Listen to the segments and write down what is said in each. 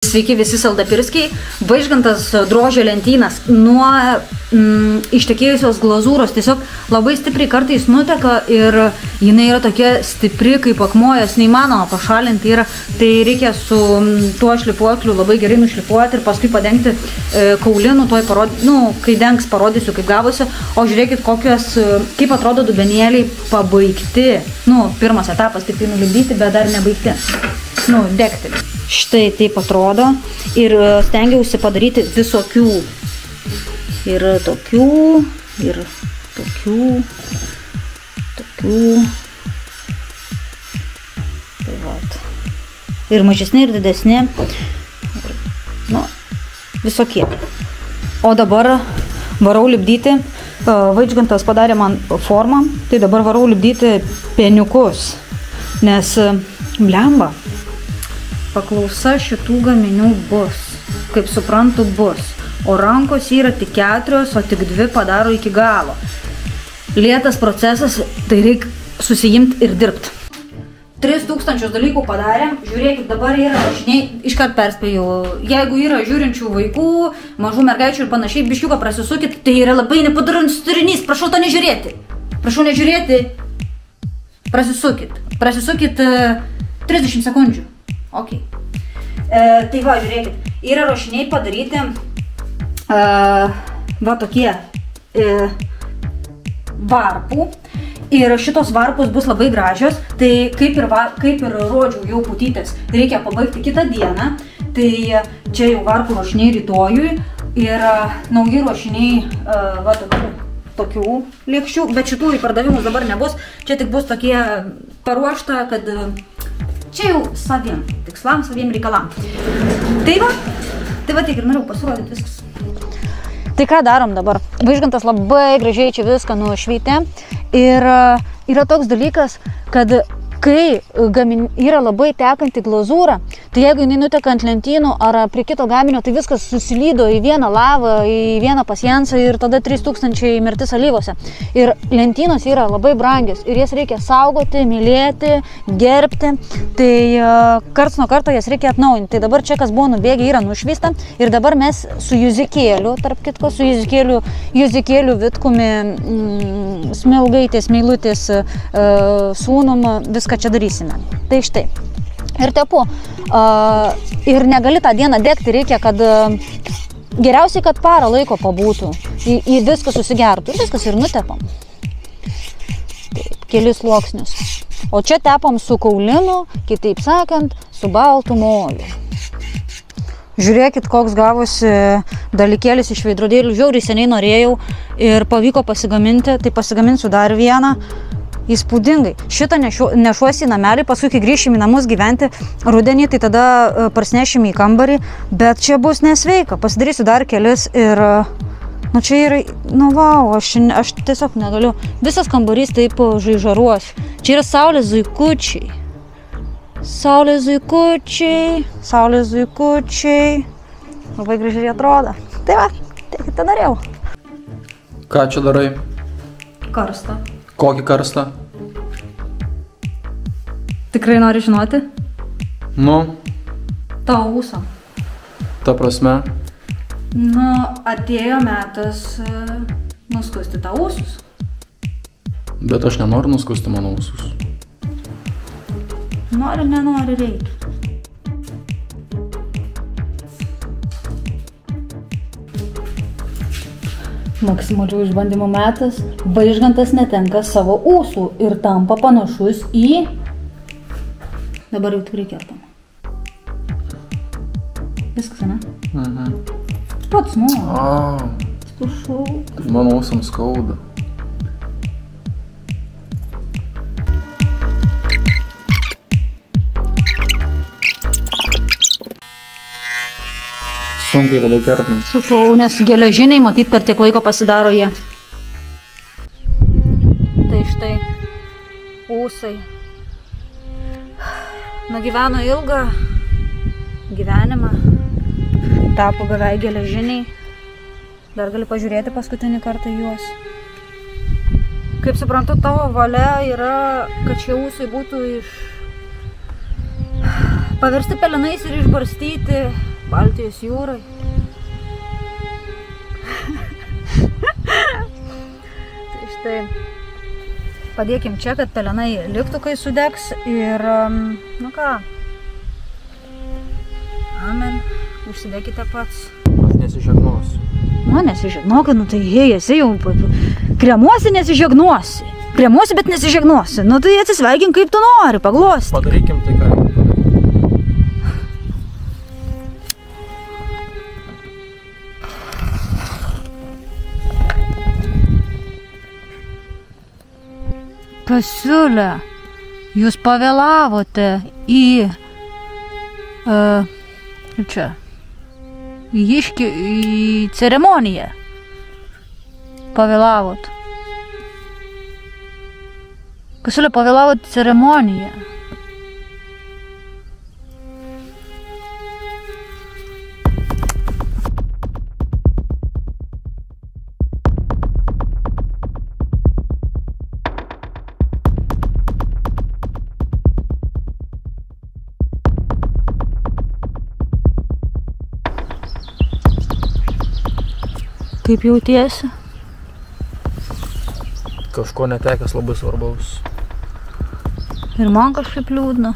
Sveiki visi saldapirskiai, Vaižgantas drožia lentynas nuo ištekėjusios glazūros, tiesiog labai stipriai kartais nuteka ir jinai yra tokia stipri kaip akmojas, neįmanoma pašalinti yra, tai reikia su tuo šlifuokliu labai gerai nušlifuoti ir paskui padengti kaulinu, kai dengs parodysiu kaip gavosi, o žiūrėkit kaip atrodo dubenėliai pabaigti, pirmas etapas tik tai nulipdyti, bet dar nebaigti, degti. Štai taip atrodo ir stengiausi padaryti visokių ir tokių, ir tokių, tai vat. Ir mažesni, ir didesni, visokie. O dabar varau lipdyti, Vaižgantas padarė man formą, tai dabar varau lipdyti pieniukus, nes blemba. Paklausa šitų gaminių bus, kaip suprantu bus, o rankos yra tik 4, o tik 2 padaro iki galo. Lėtas procesas, tai reikia susijimti ir dirbti. 3000 dalykų padarėm, žiūrėkit, dabar yra rašiniai, iškart perspėjau, jeigu yra žiūrinčių vaikų, mažų mergaičių ir panašiai, biškiuką prasisukit, tai yra labai nepadarants turinys, prašau to nežiūrėti. Prašau nežiūrėti, prasisukit 30 sekundžių. Ok. Tai va, žiūrėkit, yra rašiniai padaryti va tokie varpų ir šitos varpos bus labai gražios, tai kaip ir rodžiau jau putytės, reikia pabaigti kitą dieną, tai čia jau varpų rašiniai rytojui ir nauji rašiniai va tokių lėkščių, bet šitų į pardavimus dabar nebus, čia tik bus tokie paruošta, kad čia jau saviem tikslam, saviem reikalam. Tai va tiek ir norėjau pasirodyti viskas. Tai ką darom dabar? Vaižgantas labai gražiai čia viską nušveitė ir yra toks dalykas, kad kai yra labai tekanti glazūra, tai jeigu jinai nuteka ant lentynų ar prie kito gaminio, tai viskas susilydo į vieną lavą, į vieną pasjansą ir tada 3000 mirtis alyvose. Ir lentynos yra labai brangios ir jas reikia saugoti, mylėti, gerbti, tai karts nuo karto jas reikia atnaujinti. Tai dabar čia, kas buvo nubėgę, yra nušvysta ir dabar mes su Juzikėliu, tarp kitko, su Juzikėliu Vitkumi, Smilgaitės, Meilutės sūnum, viską čia darysime. Tai štai. Ir tepu. Ir negali tą dieną degti, reikia, kad geriausiai, kad parą laiko pabūtų. Į viską susigertų. Ir viskas ir nutepam. Taip, kelis sluoksnius. O čia tepam su kaulinu, kitaip sakant, su baltu moliu. Žiūrėkit, koks gavosi dalykėlis iš veidrodėlių. Žiauriai seniai norėjau ir pavyko pasigaminti. Tai pasigaminsiu dar vieną. Įspūdingai. Šitą nešuosi į namelį, paskui, kai grįšim į namus gyventi rudenį, tai tada parsinešim į kambarį, bet čia bus nesveika. Pasidarysiu dar kelis ir, čia yra, vau, aš tiesiog negaliu. Visas kambarys taip žaižaruos. Čia yra saulės zuikučiai. Saulės zuikučiai. Labai gražiai atrodo. Tai va, tiek tai norėjau. Ką čia darai? Karstą. Kokį karstą? Tikrai nori žinoti? Tavo ūsą. Ta prasme? Atėjo metas nuskusti tavo ūsus. Bet aš nenoriu nuskusti mano ūsus. Nori, nenori, reikia. Maksimalių išbandymų metas, Vaižgantas netenka savo ūsų ir tampa panašus į... Dabar jau tikrai kertama. Viskas, ne? Pats nori. Atsiprašau. Mano ūsams skauda. Sunkiai labai kertami. Supau, nes geležiniai, matyt, per tiek laiko pasidaro jie. Tai štai, ūsai. Nugyveno ilgą gyvenimą. Tapo beveik geležiniai. Dar gali pažiūrėti paskutinį kartą juos. Kaip suprantu, tavo valia yra, kad šie ūsai būtų paversti pelenais ir išbarstyti Baltijos jūrai. Tai štai, padėkim čia, kad pelenai liktų, kai sudegs ir, nu ką, amen, užsidėkite pats. Aš nesižegnuosiu. Nu, nesižegnuokai, nu tai hei, esi jau, kremuosi, nesižegnuosi. Kremuosi, bet nesižegnuosi. Nu tai atsisveikink, kaip tu nori, paglosti. Padarykim tai, ką reikia padaryti. Kasiulė, jūs pavėlavote į ceremoniją. Pavėlavot. Kasiulė, pavėlavot į ceremoniją. Kaip jautiesi? Kažko netekęs labai svarbaus. Ir man kažkaip liūdna.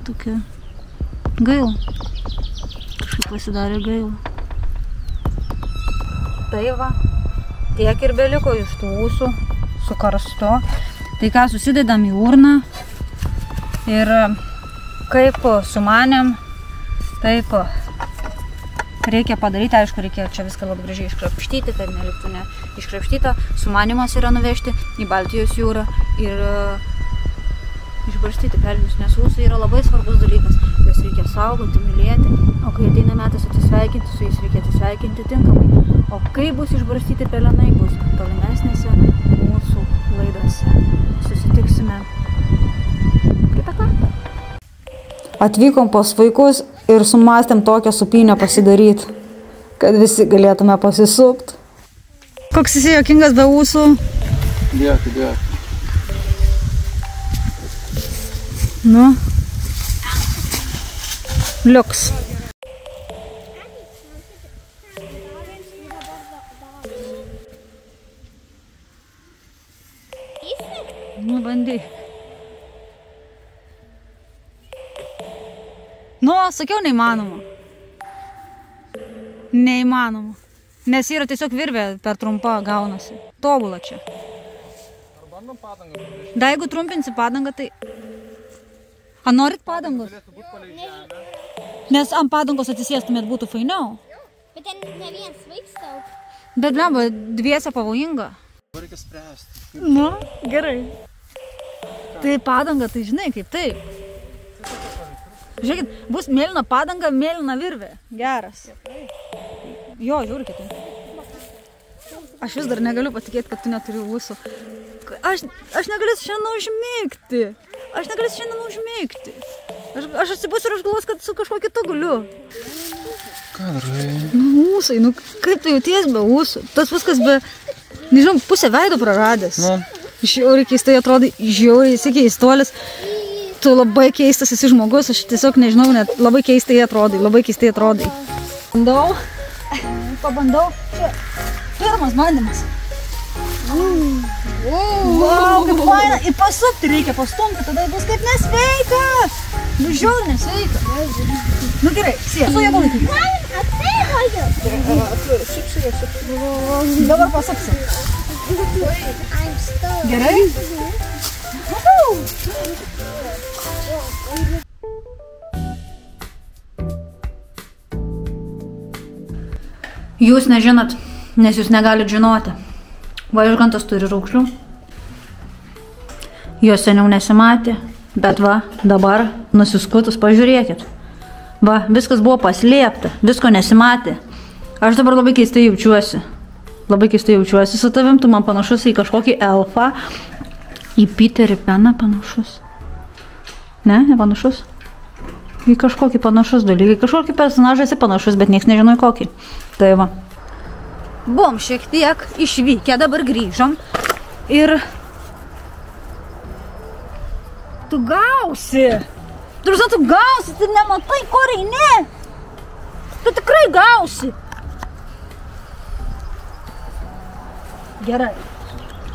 Tokia gaila. Kažkaip pasidarė gaila. Tai va, tiek ir beliko iš tų ūsų su karstu. Tai ką, susidedam į urną ir kaip sumanėm, taip reikia padaryti, aišku, reikia čia viską labai gražiai iškrapštyti, kad neliktų iškrapštyta. Sumanimas yra nuvežti į Baltijos jūrą ir išbarstyti pelinius, nes ūsai yra labai svarbus dalykas. Juos reikia saugoti, mylėti, o kai ateina metas atsisveikinti, su jais reikia atsisveikinti tinkamai. O kai bus išbarstyti pelenai, bus tolimesnėse mūsų laidose. Susitiksime kitą kartą. Atvykom pas vaikus ir sumastėm tokią supynę pasidaryti, kad visi galėtume pasisupt. Koks esi juokingas be ūsų? Dėkui. Nu. Liuks. Nu, bandyk. Nu, sakiau, neįmanoma. Neįmanoma. Nes yra tiesiog virvė per trumpa gaunasi. Tobula čia. Ar bandom padangą? Da, jeigu trumpinsi padangą, tai... A norit padangos? Nes ant padangos atsisėstumėt būtų fainiau. Bet ten ne vienas vaikstau. Bet blemba, dviese pavojinga. Reikia spręsti. Nu, gerai. Tai padanga, tai žinai, kaip taip. Žiūrėkit, bus mėlyna padanga, mėlyna virvė. Geras. Jo, žiūrėkit. Aš vis dar negaliu patikėti, kad tu neturi ūsų. Aš negalėsiu šiandien užmigti. Aš atsibūsiu ir aš galvosiu, kad su kažkuo kitu guliu. Ką darai? Nu, ūsai, nu kaip tu jauties be ūsų? Tas viskas be, nežinau, pusę veido praradęs. Nu. Žiauriai keistai atrodai, žiauriai esi keistuolis. Tu labai keistas esi žmogus, aš tiesiog nežinau, net labai keistai atrodai. Pabandau. Čia, pirmas bandymas. Wow, kaip faina. Ir pasukti reikia, pastumti, tada bus kaip nesveika. Nu, žiauriai nesveika. Nu, gerai, sėk. Su jėga laikai. Dabar pasuksi. Gerai? Jūs nežinot, nes jūs negalit žinoti. Vaižgantas turi raukšlių. Jos seniau nesimatė, bet va, dabar nusiskutus pažiūrėkit. Va, viskas buvo paslėpta, visko nesimatė. Aš dabar labai keistai jaučiuosi. Su tavim, tu man panašus į kažkokį elfą. Į Peterį Peną panašus. Ne, nepanašus? Į kažkokį panašus dalykai. Kažkokį personažą esi panašus, bet nieks nežino į kokį. Tai va. Buvom šiek tiek išvykę, dabar grįžom. Ir... Tu gausi! Tu nematai, kur eini! gausi. Gerai.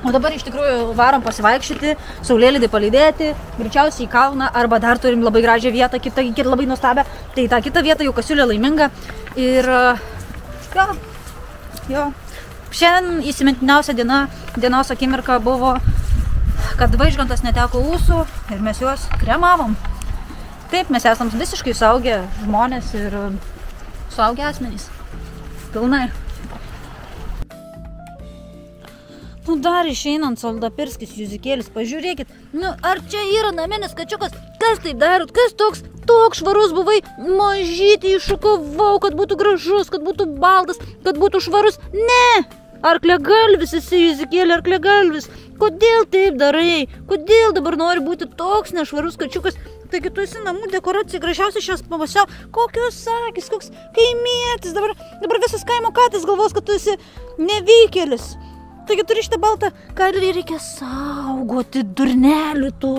O dabar iš tikrųjų varom pasivaikščioti, saulėlydį palydėti, greičiausiai į kalną, arba dar turim labai gražią vietą, kitą labai nuostabią. Tai tą kitą vietą jau Kasiulė laiminga. Ir jo. Šiandien įsimintiniausia dienos akimirka buvo, kad Vaižgantas neteko ūsų ir mes juos kremavom. Taip, mes esam visiškai suaugę žmonės ir suaugę asmenys. Pilnai. Nu dar išeinant Soldapirskis Juzikėlis, pažiūrėkit, ar čia yra naminis kačiukas, kas taip darot, kas toks švarus buvai, mažytį iššukavau, kad būtų gražus, kad būtų baltas, kad būtų švarus, ne, arkliagalvis esi Juzikėlė, arkliagalvis, kodėl taip darai, kodėl dabar nori būti toks nešvarus kačiukas, taigi tu esi namų dekoracija, gražiausiai šias pamasiau, kokios akis, koks kaimietis, dabar visas kaimo katės galvos, kad tu esi nevykėlis. Taigi turi šitą baltą, kad reikia saugoti, durnelių tu.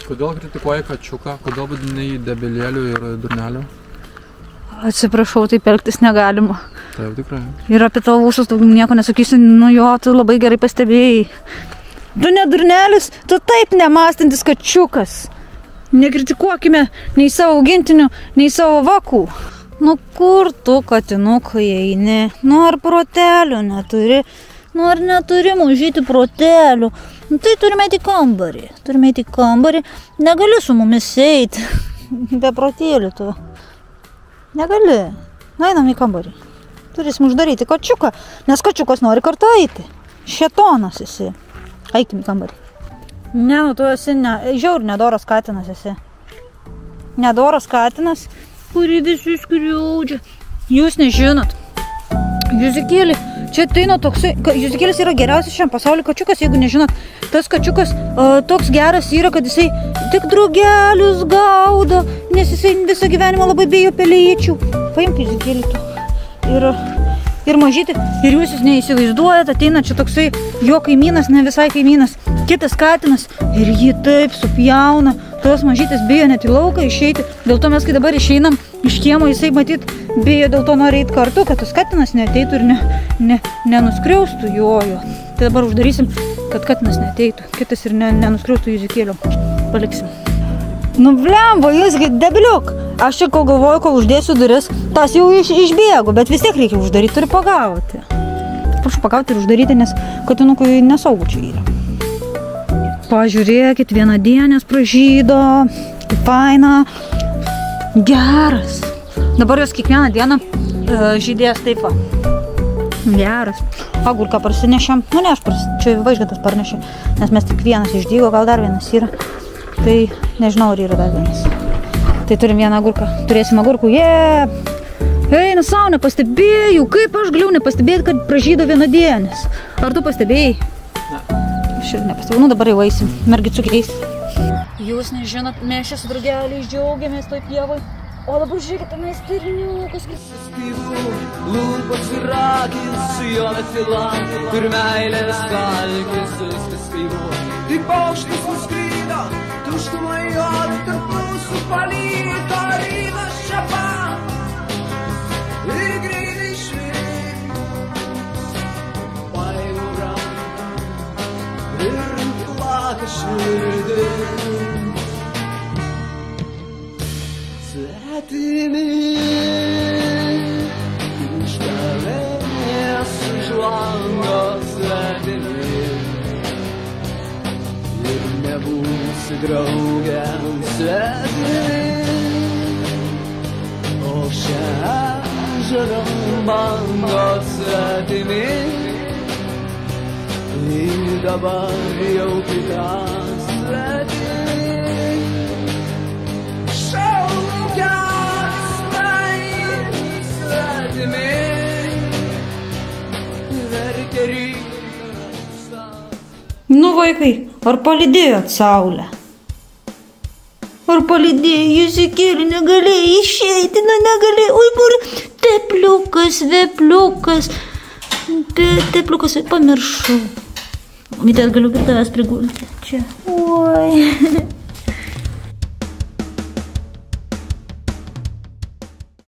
Kodėl kritikuoji kačiuką? Kodėl vadinai debilėlių ir durnelių? Atsiprašau, taip elgtis negalima. Taip, tikrai. Ir apie tavo ūsus daug nieko nesakysi, tu labai gerai pastebėjai. Tu ne durnelis, tu taip nemąstantis kačiukas. Nekritikuokime nei savo augintinių, nei savo vakų. Kur tu, katinukai, eini? Ar protelių neturi? Ar neturi mažyti protelių? Tai turime eiti į kambarį. Negali su mumis eiti. Be protėlių tu. Negali. Einam į kambarį. Turėsim uždaryti kačiuką, nes kačiukas nori kartu eiti. Šėtonas esi. Eikim į kambarį. Ne, tu esi žiauriai nedoras katinas esi. Nedoras katinas, kurį visi skriaudžia. Jūs nežinot. Juzikėlį, čia ateina toksai, Juzikėlis yra geriausias šiam pasaulio kačiukas, jeigu nežinot. Tas kačiukas toks geras yra, kad jisai tik drugelius gaudo, nes jisai visą gyvenimą labai bijo pelėčių. Paimk Juzikėlį tu. Ir mažyti, ir jūs neįsivaizduojat, ateina čia toksai jo kaimynas, ne visai kaimynas, kitas katinas, ir jį taip supjauna. Tos mažytis bijo net į lauką išeiti, dėl to mes, kai dabar išeinam iš kiemo, jisai matyt bijo, dėl to nori eiti kartu, kad tas katinas neateitų ir nenuskriaustų jojo. Tai dabar uždarysim, kad katinas neateitų, kitas ir nenuskriaustų Juzikėlio. Paliksim. Nu blemba, jūs debiliuk. Aš čia kol galvoju, kol uždėsiu duris, tas jau išbėgo, bet vis tiek reikia uždaryti, turi pagauti. Prašau pagauti ir uždaryti, nes katinukui nesaugu čia yra. Pažiūrėkit, vienadienės pražydo, faina, geras. Dabar jos kiekvieną dieną žydės taip va. Geras. Agurką parsinešėm, ne aš čia Vaižgantas parnešė, nes mes tik vienas išdygo, gal dar vienas yra. Tai nežinau, ar yra dar vienas. Tai turim vieną agurką, turėsim agurkų, Eina sau, nepastebėjau, kaip aš galiu nepastebėti, kad pražydo vienadienės. Ar tu pastebėjai? Aš ir nepastebėjau, dabar jau eisim, mergicukiais. Jūs nežinot, mes čia su drugeliais džiaugiamės toj pievoj. O dabar žiūrėkite, mes stirniukas. Lūpos ir akis su jo metila ir meilės kalkis viskas skaivu. Tik paukštis nuskrydo, tuštumai juod tarp mūsų paliko rytas čia pat. Ir greitai išvyks, paimu ranką ir plaka širdis. Svetimi ištarės už lango svetimi ir nebūsi draugiam svetimi, o šią ežerą bangos svetimi ir dabar jau kitas svetimi. Nu vaikai, ar palydėjot saulę? Ar palydėjai Juzikėlį, negalėjai išeiti, negalėjai, oi bur, tepliukas, vepliukas, tepliukas, pamiršau. Mytės galiu prie tavęs prigulti, čia, oi.